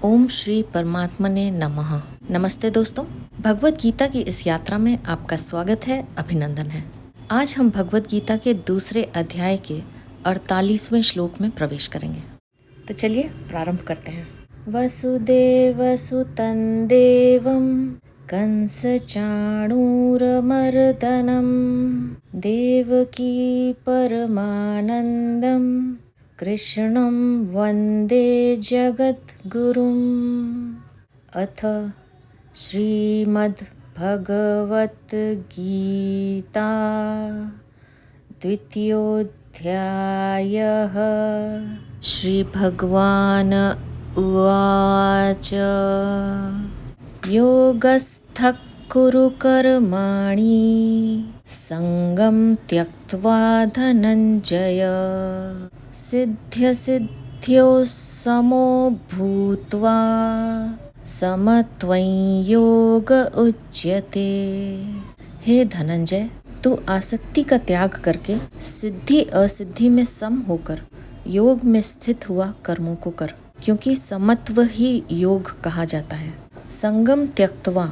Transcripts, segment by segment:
ओम श्री परमात्मने नमः। नमस्ते दोस्तों, भगवत गीता की इस यात्रा में आपका स्वागत है, अभिनंदन है। आज हम भगवत गीता के दूसरे अध्याय के 48वें श्लोक में प्रवेश करेंगे। तो चलिए प्रारंभ करते हैं। वसुदेवसुतं देवं कंसचाणूरमर्दनं देवकी परमानन्दं कृष्णं वन्दे जगद्गुरुम्। अथ श्रीमद्भगवद्गीता द्वितीयोऽध्यायः। श्रीभगवान् उवाच योगस्थः कुरु कर्माणि सङ्गं त्यक्त्वा धनञ्जय सिद्ध्यसिद्ध्यो समो भूत्वा समत्वं योग उच्यते। हे धनंजय, तू आसक्ति का त्याग करके सिद्धि असिद्धि में सम होकर योग में स्थित हुआ कर्मों को कर, क्योंकि समत्व ही योग कहा जाता है। संगम त्यक्त्वा,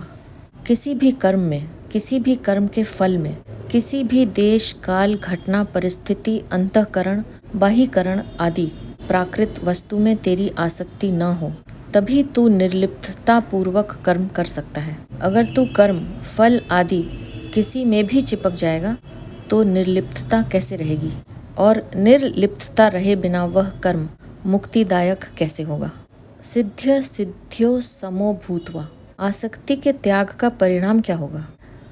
किसी भी कर्म में, किसी भी कर्म के फल में, किसी भी देश काल घटना परिस्थिति अंतःकरण बाह्यकरण आदि प्राकृत वस्तु में तेरी आसक्ति न हो, तभी तू निर्लिप्तता पूर्वक कर्म कर सकता है। अगर तू कर्म फल आदि किसी में भी चिपक जाएगा तो निर्लिप्तता कैसे रहेगी, और निर्लिप्तता रहे बिना वह कर्म मुक्तिदायक कैसे होगा। सिद्ध्य सिद्ध्यो समो भूत्वा, आसक्ति के त्याग का परिणाम क्या होगा?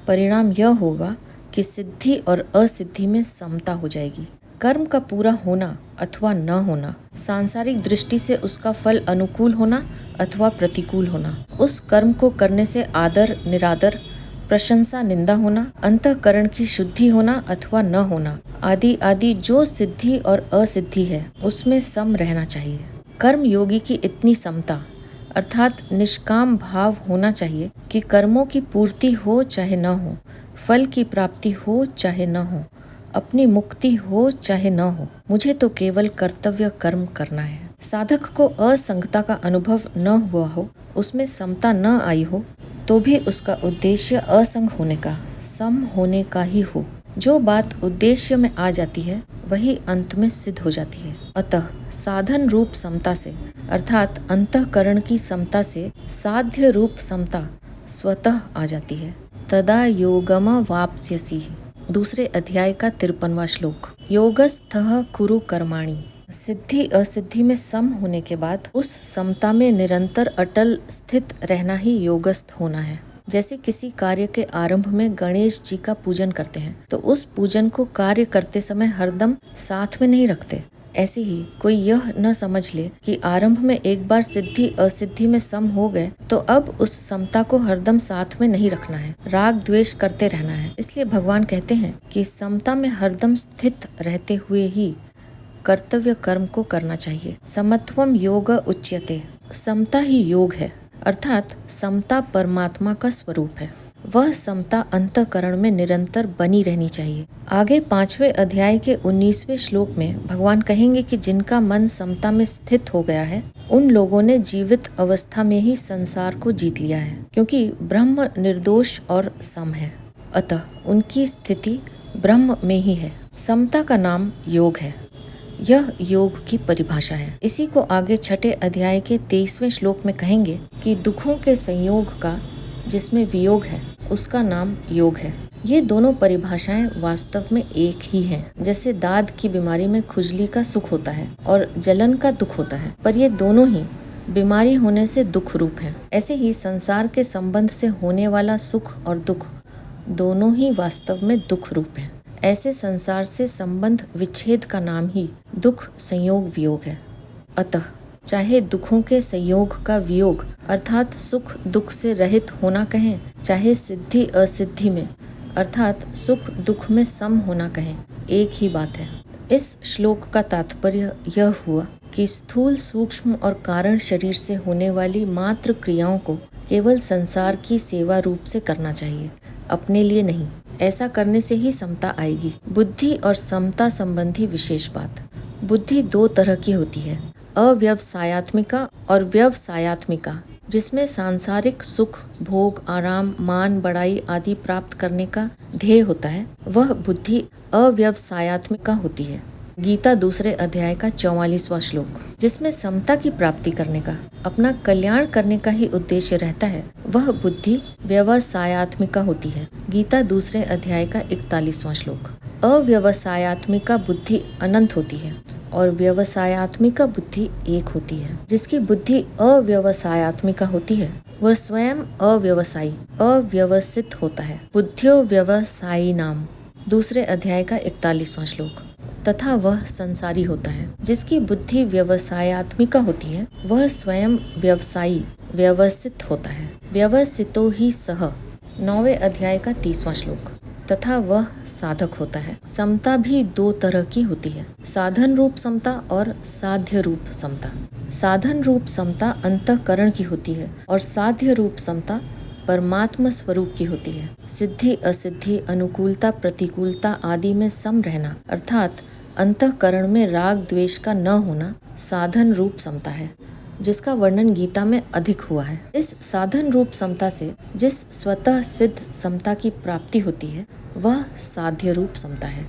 परिणाम यह होगा कि सिद्धि और असिद्धि में समता हो जाएगी। कर्म का पूरा होना अथवा न होना, सांसारिक दृष्टि से उसका फल अनुकूल होना अथवा प्रतिकूल होना, उस कर्म को करने से आदर निरादर, प्रशंसा निंदा होना, अंतःकरण की शुद्धि होना अथवा न होना आदि आदि जो सिद्धि और असिद्धि है उसमें सम रहना चाहिए। कर्म योगी की इतनी समता अर्थात निष्काम भाव होना चाहिए कि कर्मों की पूर्ति हो चाहे न हो, फल की प्राप्ति हो चाहे न हो, अपनी मुक्ति हो चाहे न हो, मुझे तो केवल कर्तव्य कर्म करना है। साधक को असंगता का अनुभव न हुआ हो, उसमें समता न आई हो, तो भी उसका उद्देश्य असंग होने का, सम होने का ही हो। जो बात उद्देश्य में आ जाती है वही अंत में सिद्ध हो जाती है। अतः साधन रूप समता से अर्थात अंतःकरण की समता से साध्य रूप समता स्वतः आ जाती है। तदा योगम वाप्स्यसि। दूसरे अध्याय का 53वां श्लोक। योगस्थः कुरु कर्माणि, सिद्धि असिद्धि में सम होने के बाद उस समता में निरंतर अटल स्थित रहना ही योगस्थ होना है। जैसे किसी कार्य के आरंभ में गणेश जी का पूजन करते हैं तो उस पूजन को कार्य करते समय हरदम साथ में नहीं रखते, ऐसे ही कोई यह न समझ ले कि आरंभ में एक बार सिद्धि असिद्धि में सम हो गए तो अब उस समता को हरदम साथ में नहीं रखना है, राग द्वेष करते रहना है। इसलिए भगवान कहते हैं कि समता में हरदम स्थित रहते हुए ही कर्तव्य कर्म को करना चाहिए। समत्वम योग उच्यते, समता ही योग है, अर्थात समता परमात्मा का स्वरूप है। वह समता अंतःकरण में निरंतर बनी रहनी चाहिए। आगे 5वें अध्याय के 19वें श्लोक में भगवान कहेंगे कि जिनका मन समता में स्थित हो गया है उन लोगों ने जीवित अवस्था में ही संसार को जीत लिया है, क्योंकि ब्रह्म निर्दोष और सम है, अतः उनकी स्थिति ब्रह्म में ही है। समता का नाम योग है, यह योग की परिभाषा है। इसी को आगे 6ठे अध्याय के 23वें श्लोक में कहेंगे कि दुखों के संयोग का जिसमें वियोग है उसका नाम योग है। ये दोनों परिभाषाएं वास्तव में एक ही हैं। जैसे दाद की बीमारी में खुजली का सुख होता है और जलन का दुख होता है, पर ये दोनों ही बीमारी होने से दुख रूप हैं। ऐसे ही संसार के संबंध से होने वाला सुख और दुख दोनों ही वास्तव में दुख रूप हैं। ऐसे संसार से संबंध विच्छेद का नाम ही दुख संयोग वियोग है। अतः चाहे दुखों के संयोग का वियोग अर्थात सुख दुख से रहित होना कहें, चाहे सिद्धि असिद्धि में अर्थात सुख दुख में सम होना कहें, एक ही बात है। इस श्लोक का तात्पर्य यह हुआ कि स्थूल सूक्ष्म और कारण शरीर से होने वाली मात्र क्रियाओं को केवल संसार की सेवा रूप से करना चाहिए, अपने लिए नहीं। ऐसा करने से ही समता आएगी। बुद्धि और समता संबंधी विशेष बात। बुद्धि दो तरह की होती है, अव्यवसायत्मिका और व्यवसायत्मिका, जिसमें सांसारिक सुख, भोग, आराम, मान, बड़ाई आदि प्राप्त करने का ध्येय होता है, वह बुद्धि अव्यवसायत्मिका होती है। गीता दूसरे अध्याय का 44वां श्लोक, जिसमें समता की प्राप्ति करने का, अपना कल्याण करने का ही उद्देश्य रहता है, वह बुद्धि व्यवसायत्मिका होती है। गीता दूसरे अध्याय का 41वां श्लोक। अव्यवसायत्मिका बुद्धि अनंत होती है और व्यवसायत्मिका बुद्धि एक होती है। जिसकी बुद्धि अव्यवसायत्मिका होती है वह स्वयं अव्यवसायी, अव्यवस्थित होता है। बुद्ध्यो व्यवसायी नाम, दूसरे अध्याय का 41वां श्लोक। तथा वह संसारी होता है। जिसकी बुद्धि व्यवसायत्मिका होती है वह स्वयं व्यवसायी, व्यवस्थित होता है। व्यवस्थितो ही सह, 9वें अध्याय का 30वां श्लोक। तथा वह साधक होता है। समता भी दो तरह की होती है, साधन रूप समता और साध्य रूप समता। साधन रूप समता अंतःकरण की होती है और साध्य रूप समता परमात्मा स्वरूप की होती है। सिद्धि असिद्धि, अनुकूलता प्रतिकूलता आदि में सम रहना, अर्थात अंतःकरण में राग द्वेष का न होना साधन रूप समता है, जिसका वर्णन गीता में अधिक हुआ है। इस साधन रूप समता से जिस स्वतः सिद्ध समता की प्राप्ति होती है वह साध्य रूप समता है,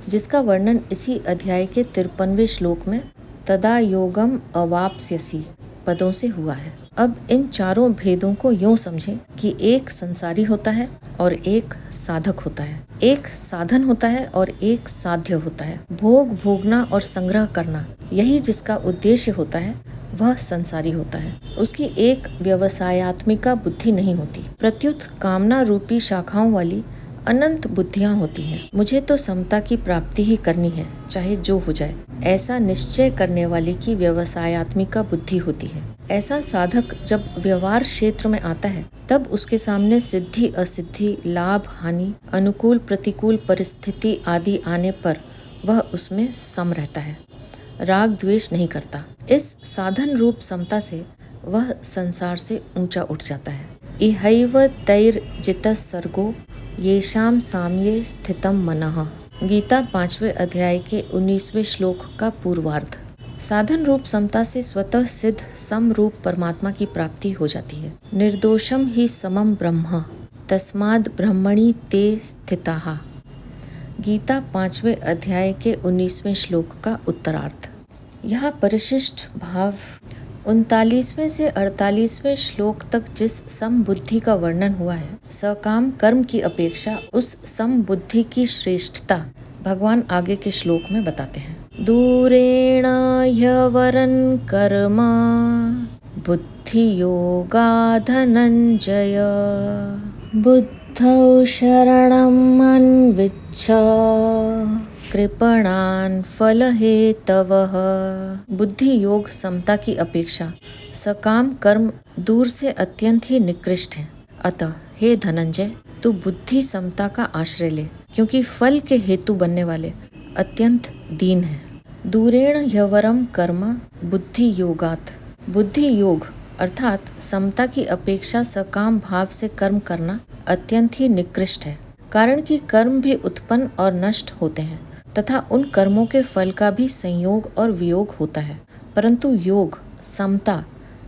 जिसका वर्णन इसी अध्याय के 53वें श्लोक में तदा योगम अवाप्स्यसि पदों से हुआ है। अब इन चारों भेदों को यूं समझें कि एक संसारी होता है और एक साधक होता है, एक साधन होता है और एक साध्य होता है। भोग भोगना और संग्रह करना, यही जिसका उद्देश्य होता है वह संसारी होता है। उसकी एक व्यवसायत्मिका बुद्धि नहीं होती, प्रत्युत कामना रूपी शाखाओं वाली अनंत बुद्धियां होती हैं। मुझे तो समता की प्राप्ति ही करनी है, चाहे जो हो जाए, ऐसा निश्चय करने वाले की व्यवसायत्मिका बुद्धि होती है। ऐसा साधक जब व्यवहार क्षेत्र में आता है तब उसके सामने सिद्धि असिद्धि, लाभ हानि, अनुकूल प्रतिकूल परिस्थिति आदि आने पर वह उसमें सम रहता है, राग द्वेष नहीं करता। इस साधन रूप समता से वह संसार से ऊंचा उठ जाता है। इहैव तैर्जितः सर्गो येषां साम्ये स्थितम मनः, गीता 5वें अध्याय के 19वें श्लोक का पूर्वार्ध। साधन रूप समता से स्वतः सिद्ध सम रूप परमात्मा की प्राप्ति हो जाती है। निर्दोषम ही समम ब्रह्म तस्माद् ब्रह्मणि ते स्थिताः, गीता 5वें अध्याय के 19वें श्लोक का उत्तरार्थ। यहाँ परिशिष्ट भाव 39वें से 48वें श्लोक तक जिस सम बुद्धि का वर्णन हुआ है, सकाम कर्म की अपेक्षा उस सम बुद्धि की श्रेष्ठता भगवान आगे के श्लोक में बताते हैं। दूरेण ह्यवरन् कर्म बुद्धि योगा धनंजय, बुद्धौ शरणम् अन्विच्छ कृपणान फल हेतवः। बुद्धि योग समता की अपेक्षा सकाम कर्म दूर से अत्यंत ही निकृष्ट है। अतः हे धनंजय, तू बुद्धि समता का आश्रय ले, क्योंकि फल के हेतु बनने वाले अत्यंत दीन है। दूरेण ह्यवरम कर्म बुद्धि योगात्, बुद्धि योग अर्थात समता की अपेक्षा सकाम भाव से कर्म करना अत्यंत ही निकृष्ट है। कारण कि कर्म भी उत्पन्न और नष्ट होते हैं तथा उन कर्मों के फल का भी संयोग और वियोग होता है, परंतु योग समता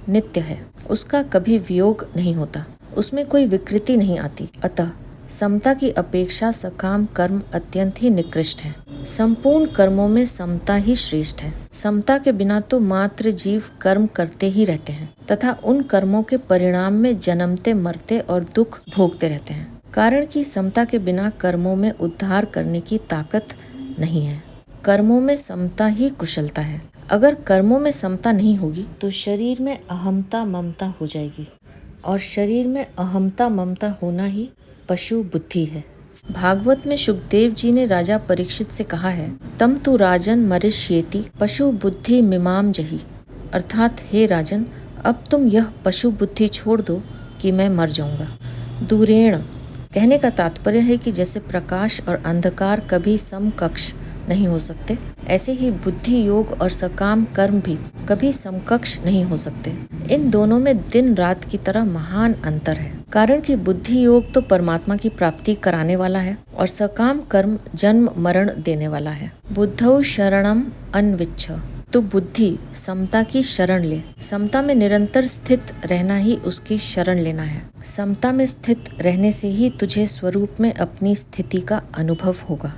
नित्य है, उसका कभी वियोग नहीं होता, उसमें कोई विकृति नहीं आती। अतः समता की अपेक्षा सकाम कर्म अत्यंत ही निकृष्ट है। संपूर्ण कर्मों में समता ही श्रेष्ठ है। समता के बिना तो मात्र जीव कर्म करते ही रहते हैं तथा उन कर्मों के परिणाम में जन्मते मरते और दुख भोगते रहते हैं। कारण कि समता के बिना कर्मों में उद्धार करने की ताकत नहीं है। कर्मों में समता ही कुशलता है। अगर कर्मों में समता नहीं होगी तो शरीर में अहमता ममता हो जाएगी, और शरीर में अहमता ममता होना ही पशु बुद्धि है। भागवत में सुखदेव जी ने राजा परीक्षित से कहा है, तम तु राजन मरिष्येति पशु बुद्धि मिमाम जही, अर्थात हे राजन, अब तुम यह पशु बुद्धि छोड़ दो कि मैं मर जाऊंगा। दूरेण कहने का तात्पर्य है कि जैसे प्रकाश और अंधकार कभी समकक्ष नहीं हो सकते, ऐसे ही बुद्धि योग और सकाम कर्म भी कभी समकक्ष नहीं हो सकते। इन दोनों में दिन रात की तरह महान अंतर है। कारण कि बुद्धि योग तो परमात्मा की प्राप्ति कराने वाला है और सकाम कर्म जन्म मरण देने वाला है। बुद्धौ शरणम अन्विच्छ, तो बुद्धि समता की शरण ले। समता में निरंतर स्थित रहना ही उसकी शरण लेना है। समता में स्थित रहने से ही तुझे स्वरूप में अपनी स्थिति का अनुभव होगा।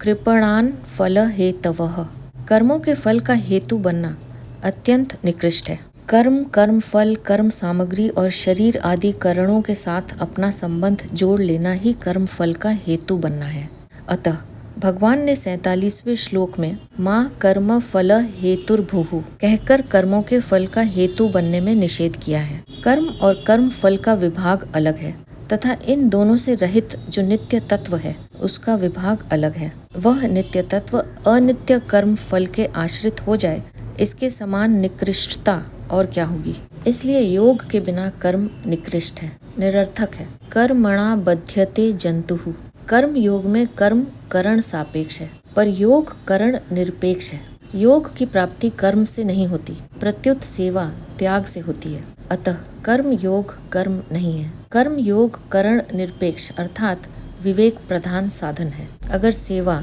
कृपणान फल हेतवः, कर्मों के फल का हेतु बनना अत्यंत निकृष्ट है। कर्म, कर्म फल, कर्म सामग्री और शरीर आदि करणों के साथ अपना संबंध जोड़ लेना ही कर्म फल का हेतु बनना है। अतः भगवान ने 47वें श्लोक में माँ कर्म फल हेतुर्भुः कहकर कर्मों के फल का हेतु बनने में निषेध किया है। कर्म और कर्म फल का विभाग अलग है तथा इन दोनों से रहित जो नित्य तत्व है उसका विभाग अलग है। वह नित्य तत्व अनित्य कर्म फल के आश्रित हो जाए, इसके समान निकृष्टता और क्या होगी। इसलिए योग के बिना कर्म निकृष्ट है, निरर्थक है। कर्मणा बध्यते जंतुः, कर्म योग में कर्म करण सापेक्ष है पर योग करण निरपेक्ष है। योग की प्राप्ति कर्म से नहीं होती, प्रत्युत सेवा त्याग से होती है। अतः कर्म योग कर्म नहीं है। कर्म योग करण निरपेक्ष अर्थात विवेक प्रधान साधन है। अगर सेवा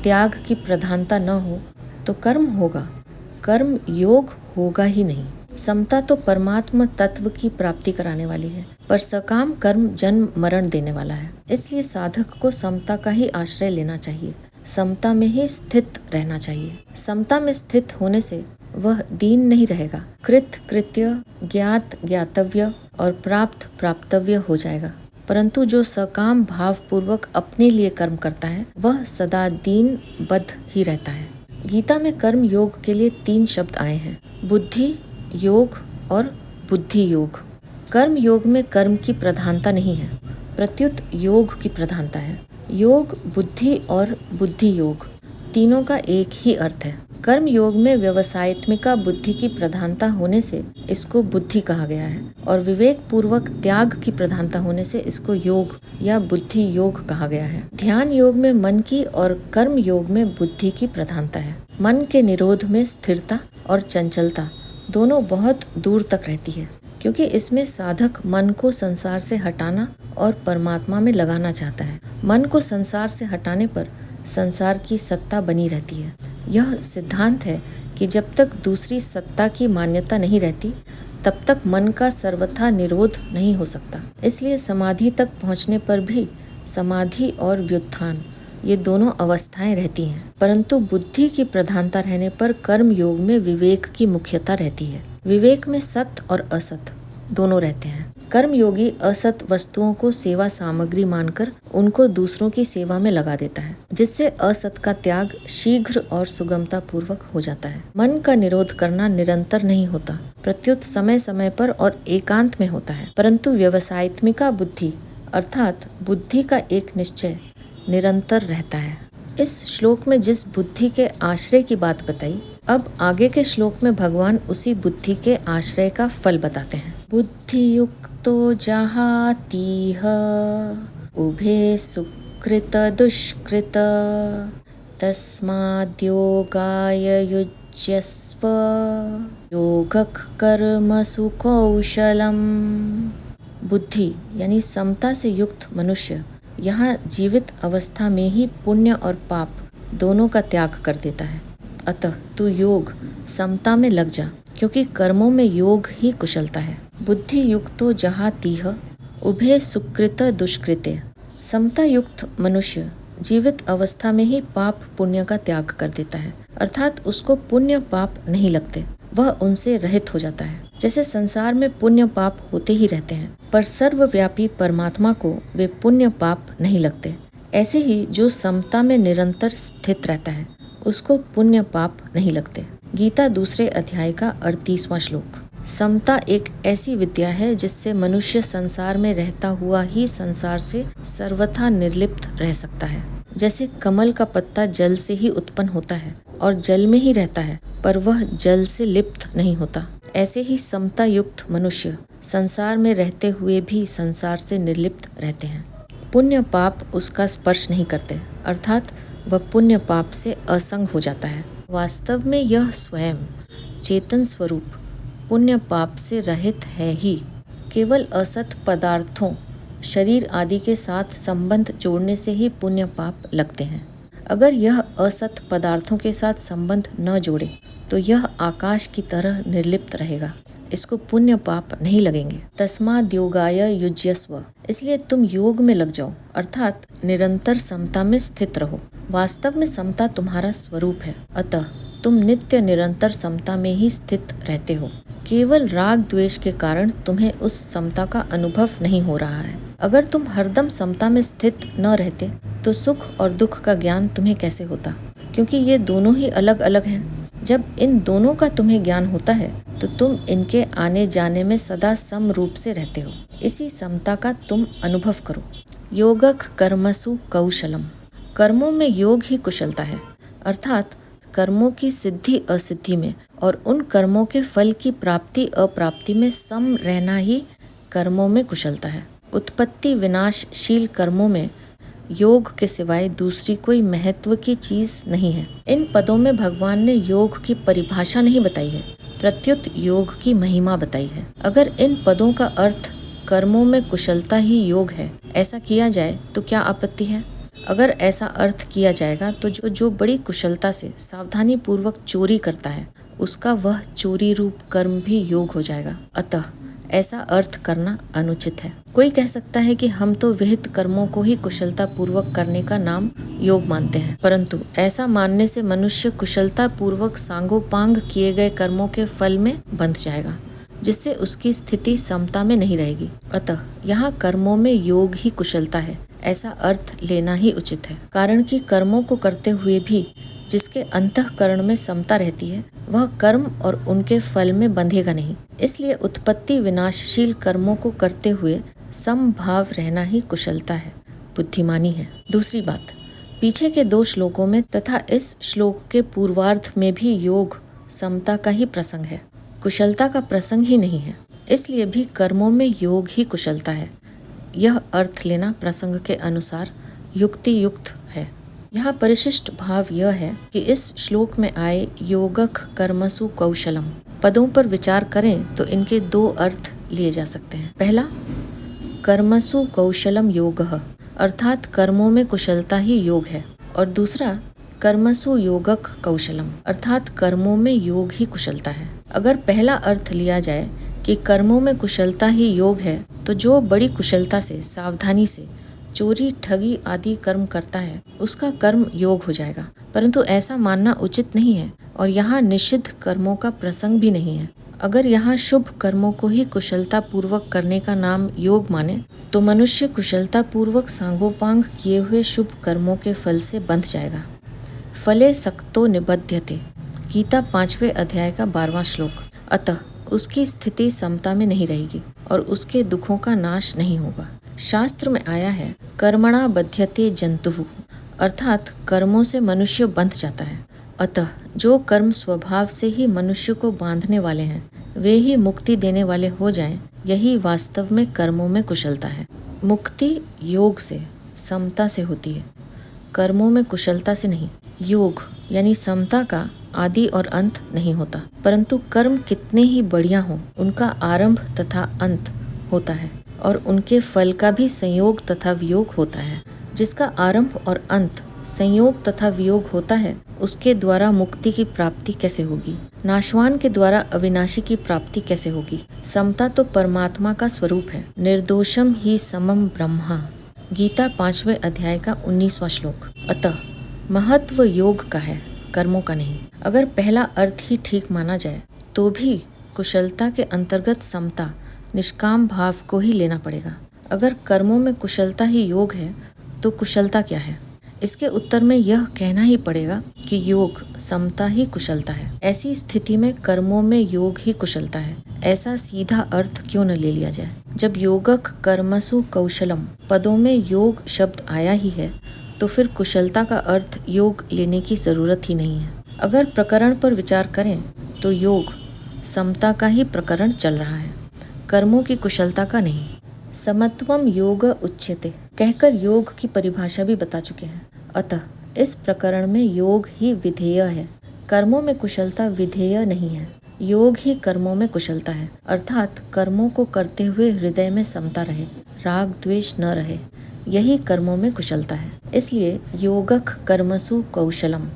त्याग की प्रधानता न हो तो कर्म होगा, कर्म योग होगा ही नहीं। समता तो परमात्म तत्व की प्राप्ति कराने वाली है पर सकाम कर्म जन्म मरण देने वाला है। इसलिए साधक को समता का ही आश्रय लेना चाहिए, समता में ही स्थित रहना चाहिए। समता में स्थित होने से वह दीन नहीं रहेगा, कृत कृत्य, ज्ञात ज्ञातव्य और प्राप्त प्राप्तव्य हो जाएगा। परंतु जो सकाम भाव पूर्वक अपने लिए कर्म करता है वह सदा दीन बद्ध ही रहता है। गीता में कर्म योग के लिए 3 शब्द आए हैं, बुद्धि योग और बुद्धि योग। कर्म योग में कर्म की प्रधानता नहीं है, प्रत्युत योग की प्रधानता है। योग बुद्धि और बुद्धि योग तीनों का एक ही अर्थ है। कर्म योग में व्यवसायत्मिका बुद्धि की प्रधानता होने से इसको बुद्धि कहा गया है और विवेक पूर्वक त्याग की प्रधानता होने से इसको योग या बुद्धि योग कहा गया है। ध्यान योग में मन की और कर्म योग में बुद्धि की प्रधानता है। मन के निरोध में स्थिरता और चंचलता दोनों बहुत दूर तक रहती है, क्योंकि इसमें साधक मन को संसार से हटाना और परमात्मा में लगाना चाहता है। मन को संसार से हटाने पर संसार की सत्ता बनी रहती है। यह सिद्धांत है कि जब तक दूसरी सत्ता की मान्यता नहीं रहती तब तक मन का सर्वथा निरोध नहीं हो सकता। इसलिए समाधि तक पहुँचने पर भी समाधि और व्युत्थान ये दोनों अवस्थाएं रहती हैं, परंतु बुद्धि की प्रधानता रहने पर कर्म योग में विवेक की मुख्यता रहती है। विवेक में सत और असत दोनों रहते हैं। कर्म योगी असत वस्तुओं को सेवा सामग्री मानकर उनको दूसरों की सेवा में लगा देता है, जिससे असत का त्याग शीघ्र और सुगमता पूर्वक हो जाता है। मन का निरोध करना निरंतर नहीं होता, प्रत्युत समय समय पर और एकांत में होता है। परंतु व्यवसायत्मिका बुद्धि अर्थात बुद्धि का एक निश्चय निरंतर रहता है। इस श्लोक में जिस बुद्धि के आश्रय की बात बताई, अब आगे के श्लोक में भगवान उसी बुद्धि के आश्रय का फल बताते हैं। बुद्धि युक्तो जहातीह उभे सुकृत दुष्कृत तस्माद्योगाय युज्यस्व योगः कर्मसु कौशलम। बुद्धि यानी समता से युक्त मनुष्य यहाँ जीवित अवस्था में ही पुण्य और पाप दोनों का त्याग कर देता है। अतः तू योग समता में लग जा, क्योंकि कर्मों में योग ही कुशलता है। बुद्धि युक्तो जहातीह उभे सुकृत दुष्कृते। समता युक्त मनुष्य जीवित अवस्था में ही पाप पुण्य का त्याग कर देता है, अर्थात उसको पुण्य पाप नहीं लगते, वह उनसे रहित हो जाता है। जैसे संसार में पुण्य पाप होते ही रहते हैं, पर सर्वव्यापी परमात्मा को वे पुण्य पाप नहीं लगते, ऐसे ही जो समता में निरंतर स्थित रहता है उसको पुण्य पाप नहीं लगते। गीता 2 अध्याय का 38वां श्लोक। समता एक ऐसी विद्या है जिससे मनुष्य संसार में रहता हुआ ही संसार से सर्वथा निर्लिप्त रह सकता है। जैसे कमल का पत्ता जल से ही उत्पन्न होता है और जल में ही रहता है, पर वह जल से लिप्त नहीं होता, ऐसे ही समता युक्त मनुष्य संसार में रहते हुए भी संसार से निर्लिप्त रहते हैं। पुण्य पाप उसका स्पर्श नहीं करते, अर्थात वह पुण्य पाप से असंग हो जाता है। वास्तव में यह स्वयं चेतन स्वरूप पुण्य पाप से रहित है ही। केवल असत पदार्थों शरीर आदि के साथ संबंध जोड़ने से ही पुण्य पाप लगते हैं। अगर यह असत पदार्थों के साथ संबंध न जोड़े तो यह आकाश की तरह निर्लिप्त रहेगा, इसको पुण्य पाप नहीं लगेंगे। तस्माद् योगाय युज्यस्व, इसलिए तुम योग में लग जाओ, अर्थात निरंतर समता में स्थित रहो। वास्तव में समता तुम्हारा स्वरूप है, अतः तुम नित्य निरंतर समता में ही स्थित रहते हो। केवल राग द्वेष के कारण तुम्हें उस समता का अनुभव नहीं हो रहा है। अगर तुम हरदम समता में स्थित न रहते तो सुख और दुख का ज्ञान तुम्हें कैसे होता, क्योंकि ये दोनों ही अलग अलग हैं। जब इन दोनों का तुम्हें ज्ञान होता है तो तुम इनके आने जाने में सदा सम रूप से रहते हो। इसी समता का तुम अनुभव करो। योगक कर्मसु कौशलम, कर्मों में योग ही कुशलता है, अर्थात कर्मों की सिद्धि असिद्धि में और उन कर्मों के फल की प्राप्ति अप्राप्ति में सम रहना ही कर्मों में कुशलता है। उत्पत्ति विनाशशील कर्मों में योग के सिवाय दूसरी कोई महत्व की चीज नहीं है। इन पदों में भगवान ने योग की परिभाषा नहीं बताई है, प्रत्युत योग की महिमा बताई है। अगर इन पदों का अर्थ कर्मों में कुशलता ही योग है ऐसा किया जाए तो क्या आपत्ति है? अगर ऐसा अर्थ किया जाएगा तो जो बड़ी कुशलता से सावधानी पूर्वक चोरी करता है उसका वह चोरी रूप कर्म भी योग हो जाएगा। अतः ऐसा अर्थ करना अनुचित है। कोई कह सकता है कि हम तो विहित कर्मों को ही कुशलता पूर्वक करने का नाम योग मानते हैं, परंतु ऐसा मानने से मनुष्य कुशलता पूर्वक सांगोपांग किए गए कर्मों के फल में बंध जाएगा, जिससे उसकी स्थिति समता में नहीं रहेगी। अतः यहाँ कर्मों में योग ही कुशलता है ऐसा अर्थ लेना ही उचित है, कारण कि कर्मों को करते हुए भी जिसके अंतःकरण में समता रहती है वह कर्म और उनके फल में बंधेगा नहीं। इसलिए उत्पत्ति विनाशशील कर्मों को करते हुए समभाव रहना ही कुशलता है, बुद्धिमानी है। दूसरी बात, पीछे के 2 श्लोकों में तथा इस श्लोक के पूर्वार्ध में भी योग समता का ही प्रसंग है, कुशलता का प्रसंग ही नहीं है। इसलिए भी कर्मों में योग ही कुशलता है, यह अर्थ लेना प्रसंग के अनुसार युक्ति युक्त है। यहाँ परिशिष्ट भाव यह है कि इस श्लोक में आए योगक कर्मसु कौशलम पदों पर विचार करें तो इनके 2 अर्थ लिए जा सकते हैं। पहला, कर्मसु कौशलम योगः, अर्थात कर्मों में कुशलता ही योग है, और दूसरा कर्मसु योगक कौशलम, अर्थात कर्मों में योग ही कुशलता है। अगर पहला अर्थ लिया जाए कि कर्मों में कुशलता ही योग है तो जो बड़ी कुशलता से सावधानी से चोरी ठगी आदि कर्म करता है उसका कर्म योग हो जाएगा, परंतु ऐसा मानना उचित नहीं है और यहाँ निषिद्ध कर्मों का प्रसंग भी नहीं है। अगर यहाँ शुभ कर्मों को ही कुशलता पूर्वक करने का नाम योग माने तो मनुष्य कुशलता पूर्वक सांगोपांग किए हुए शुभ कर्मों के फल से बंध जाएगा। फले सक्तो निबध्यते, गीता 5वें अध्याय का 12वां श्लोक। अतः उसकी स्थिति समता में नहीं रहेगी और उसके दुखों का नाश नहीं होगा। शास्त्र में आया है कर्मणा बध्यते जंतुः, अर्थात कर्मों से मनुष्य बंध जाता है। अतः जो कर्म स्वभाव से ही मनुष्य को बांधने वाले हैं वे ही मुक्ति देने वाले हो जाएं, यही वास्तव में कर्मों में कुशलता है। मुक्ति योग से समता से होती है, कर्मों में कुशलता से नहीं। योग यानी समता का आदि और अंत नहीं होता, परंतु कर्म कितने ही बढ़िया हों उनका आरंभ तथा अंत होता है और उनके फल का भी संयोग तथा वियोग होता है। जिसका आरंभ और अंत संयोग तथा वियोग होता है उसके द्वारा मुक्ति की प्राप्ति कैसे होगी? नाशवान के द्वारा अविनाशी की प्राप्ति कैसे होगी? समता तो परमात्मा का स्वरूप है। निर्दोषम ही समम ब्रह्मा, गीता 5वें अध्याय का 19वां श्लोक। अतः महत्व योग का है, कर्मों का नहीं। अगर पहला अर्थ ही ठीक माना जाए तो भी कुशलता के अंतर्गत समता निष्काम भाव को ही लेना पड़ेगा। अगर कर्मों में कुशलता ही योग है तो कुशलता क्या है? इसके उत्तर में यह कहना ही पड़ेगा कि योग समता ही कुशलता है। ऐसी स्थिति में कर्मों में योग ही कुशलता है, ऐसा सीधा अर्थ क्यों न ले लिया जाए? जब योगक कर्मसु कौशलम पदों में योग शब्द आया ही है तो फिर कुशलता का अर्थ योग लेने की जरूरत ही नहीं है। अगर प्रकरण पर विचार करें तो योग समता का ही प्रकरण चल रहा है, कर्मों की कुशलता का नहीं। समत्वम योग उच्यते कहकर योग की परिभाषा भी बता चुके हैं। अतः इस प्रकरण में योग ही विधेय है, कर्मों में कुशलता विधेय नहीं है। योग ही कर्मों में कुशलता है, अर्थात कर्मों को करते हुए हृदय में समता रहे, राग द्वेष न रहे, यही कर्मों में कुशलता है। इसलिए योगक कर्मसु कौशलम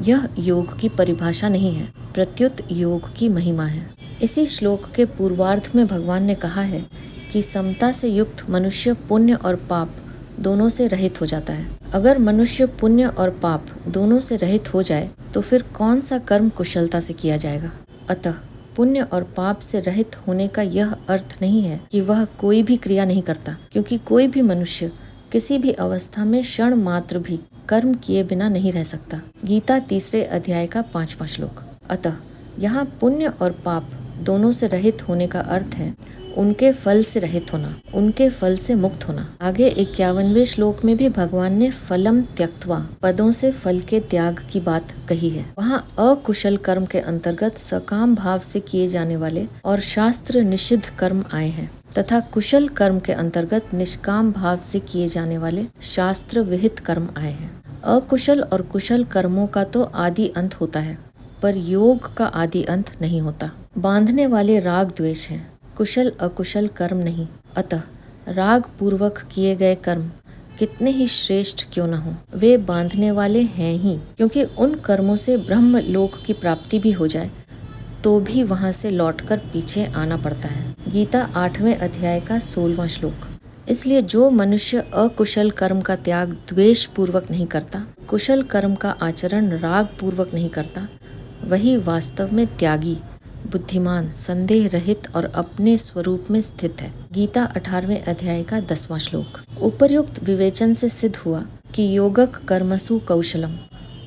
यह योग की परिभाषा नहीं है, प्रत्युत योग की महिमा है। इसी श्लोक के पूर्वार्ध में भगवान ने कहा है कि समता से युक्त मनुष्य पुण्य और पाप दोनों से रहित हो जाता है। अगर मनुष्य पुण्य और पाप दोनों से रहित हो जाए तो फिर कौन सा कर्म कुशलता से किया जाएगा। अतः पुण्य और पाप से रहित होने का यह अर्थ नहीं है कि वह कोई भी क्रिया नहीं करता, क्योंकि कोई भी मनुष्य किसी भी अवस्था में क्षण मात्र भी कर्म किए बिना नहीं रह सकता। गीता 3 अध्याय का 5वां श्लोक। अतः यहाँ पुण्य और पाप दोनों से रहित होने का अर्थ है उनके फल से रहित होना, उनके फल से मुक्त होना। आगे 51वें श्लोक में भी भगवान ने फलम त्यक्त्वा पदों से फल के त्याग की बात कही है। वहाँ अकुशल कर्म के अंतर्गत सकाम भाव से किए जाने वाले और शास्त्र निषिद्ध कर्म आए हैं तथा कुशल कर्म के अंतर्गत निष्काम भाव से किए जाने वाले शास्त्र विहित कर्म आए हैं। अकुशल और कुशल कर्मों का तो आदि अंत होता है, पर योग का आदि अंत नहीं होता। बांधने वाले राग द्वेष हैं, कुशल अकुशल कर्म नहीं। अतः राग पूर्वक किए गए कर्म कितने ही श्रेष्ठ क्यों न हो, वे बांधने वाले हैं ही, क्योंकि उन कर्मों से ब्रह्म लोक की प्राप्ति भी हो जाए तो भी वहां से लौटकर पीछे आना पड़ता है। गीता 8वें अध्याय का 16वां श्लोक। इसलिए जो मनुष्य अकुशल कर्म का त्याग द्वेष पूर्वक नहीं करता, कुशल कर्म का आचरण राग पूर्वक नहीं करता, वही वास्तव में त्यागी, बुद्धिमान, संदेह रहित और अपने स्वरूप में स्थित है। गीता 18वें अध्याय का 10वां श्लोक। उपर्युक्त विवेचन से सिद्ध हुआ कि योगक कर्मसु कौशलम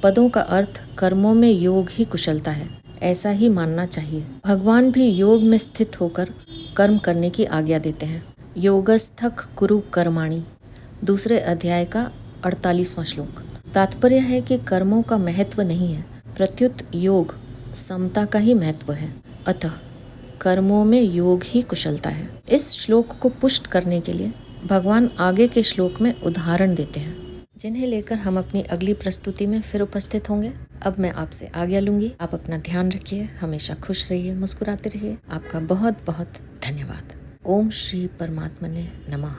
पदों का अर्थ कर्मों में योग ही कुशलता है, ऐसा ही मानना चाहिए। भगवान भी योग में स्थित होकर कर्म करने की आज्ञा देते हैं। योगस्थक कुरु कर्माणि 2 अध्याय का 48वां श्लोक। तात्पर्य है कि कर्मों का महत्व नहीं है, प्रत्युत योग समता का ही महत्व है। अतः कर्मों में योग ही कुशलता है। इस श्लोक को पुष्ट करने के लिए भगवान आगे के श्लोक में उदाहरण देते हैं, जिन्हें लेकर हम अपनी अगली प्रस्तुति में फिर उपस्थित होंगे। अब मैं आपसे आज्ञा लूंगी। आप अपना ध्यान रखिए, हमेशा खुश रहिए, मुस्कुराते रहिए। आपका बहुत बहुत धन्यवाद। ओम श्री परमात्मने नमः।